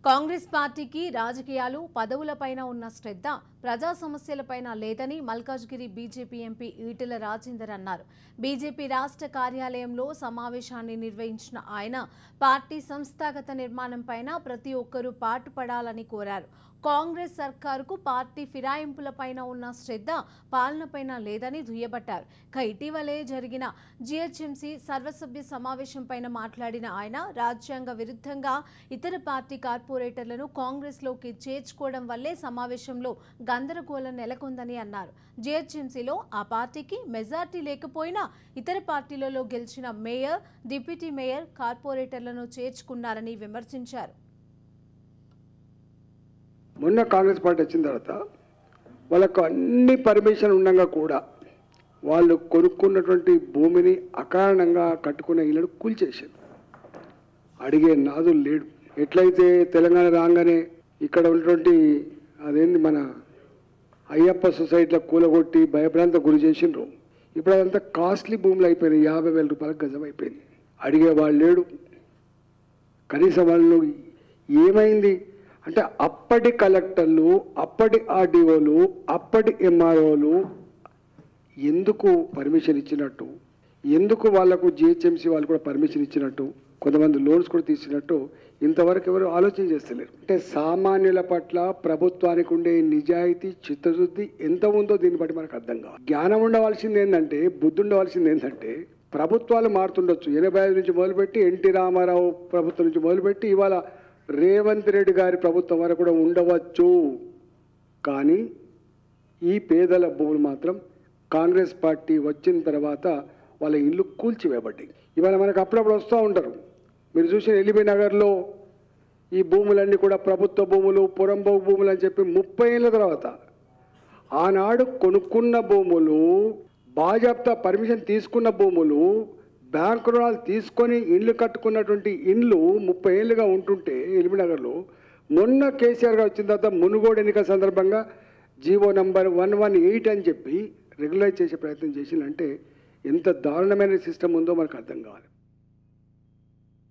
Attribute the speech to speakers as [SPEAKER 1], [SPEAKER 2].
[SPEAKER 1] కాంగ్రెస్ పార్టీకి రాజకీయాలు పదవులపైన ఉన్న శ్రద్ధ ప్రజా సమస్యలపైన లేదని మల్కాజ్గిరి బీజేపీ ఎంపీ ఈటెల రాజేందర్ అన్నారు. బీజేపీ రాష్ట్ర కార్యాలయంలో సమావేశాన్ని నిర్వహించిన ఆయన పార్టీ సంస్థాగత నిర్మాణంపైన ప్రతి ఒక్కరూ పాటుపడాలని కోరారు. కాంగ్రెస్ సర్కారుకు పార్టీ ఫిరాయింపులపైన ఉన్న శ్రద్ధ పాలనపైన లేదని దుయ్యబట్టారు. ఇటీవలే జరిగిన జీహెచ్ఎంసీ సర్వసభ్య సమావేశంపైన మాట్లాడిన ఆయన రాజ్యాంగ విరుద్ధంగా ఇతర పార్టీ కార్పొరేటర్లను కాంగ్రెస్లోకి చేర్చుకోవడం వల్లే సమావేశంలో గందరగోళం నెలకొందని అన్నారు. జీహెచ్ఎంసీలో ఆ పార్టీకి మెజార్టీ లేకపోయినా ఇతర పార్టీలలో గెలిచిన మేయర్, డిప్యూటీ మేయర్, కార్పొరేటర్లను చేర్చుకున్నారని విమర్శించారు.
[SPEAKER 2] మొన్న కాంగ్రెస్ పార్టీ వచ్చిన తర్వాత వాళ్ళకు అన్ని పర్మిషన్ ఉండగా కూడా వాళ్ళు కొనుక్కున్నటువంటి భూమిని అకారణంగా కట్టుకున్న ఇళ్లను కూల్చేశారు. అడిగే నాదులు లేడు. ఎట్లయితే తెలంగాణ రాగానే ఇక్కడ ఉన్నటువంటి అదేంది మన అయ్యప్ప సొసైటీలో కూలగొట్టి భయభ్రాంత గురి చేసిండ్రు. ఇప్పుడు అదంతా కాస్ట్లీ భూములు అయిపోయినాయి. 50,000 రూపాయలకు గజం అయిపోయింది. అడిగే వాళ్ళు లేడు. కనీసం వాళ్ళు ఏమైంది అంటే అప్పటి కలెక్టర్లు, అప్పటి ఆర్డీఓలు, అప్పటి ఎంఆర్ఓలు ఎందుకు పర్మిషన్ ఇచ్చినట్టు, ఎందుకు వాళ్లకు జిహెచ్ఎంసీ వాళ్ళు కూడా పర్మిషన్ ఇచ్చినట్టు, కొంతమంది లోన్స్ కూడా తీసినట్టు ఇంతవరకు ఎవరు ఆలోచన చేస్తలేరు. అంటే సామాన్యుల పట్ల ప్రభుత్వానికి ఉండే నిజాయితీ, చిత్తశుద్ధి ఎంత ఉందో దీన్ని బట్టి మనకు అర్థం కావాలి. జ్ఞానం ఉండవలసింది ఏంటంటే, బుద్ధి ఉండవలసింది ఏంటంటే, ప్రభుత్వాలు మారుతుండొచ్చు. 85 నుంచి మొదలుపెట్టి ఎన్టీ రామారావు ప్రభుత్వం నుంచి మొదలుపెట్టి ఇవాళ రేవంత్ రెడ్డి గారి ప్రభుత్వం వరకు కూడా ఉండవచ్చు. కానీ ఈ పేదల భూములు మాత్రం కాంగ్రెస్ పార్టీ వచ్చిన తర్వాత వాళ్ళ ఇల్లు కూల్చివేయబడ్డాయి. ఇవాళ మనకు అప్పుడప్పుడు వస్తూ ఉంటారు. మీరు చూసిన ఎల్బీ నగర్లో ఈ భూములన్నీ కూడా ప్రభుత్వ భూములు, పురంబోగు భూములు అని చెప్పి 30 ఏళ్ళ తర్వాత ఆనాడు కొనుక్కున్న భూములు, బాజాప్తా పర్మిషన్ తీసుకున్న భూములు, బ్యాంకు రుణాలు తీసుకొని ఇండ్లు కట్టుకున్నటువంటి ఇండ్లు 30 ఏళ్ళుగా ఉంటుంటే ఎల్బీనగర్లో మొన్న కేసీఆర్ గారు వచ్చిన తర్వాత మునుగోడు ఎన్నికల సందర్భంగా జీవో నంబర్ 118 అని చెప్పి రెగ్యులైజ్ చేసే ప్రయత్నం చేసిందంటే ఎంత దారుణమైన సిస్టమ్ ఉందో మనకు అర్థం కావాలి.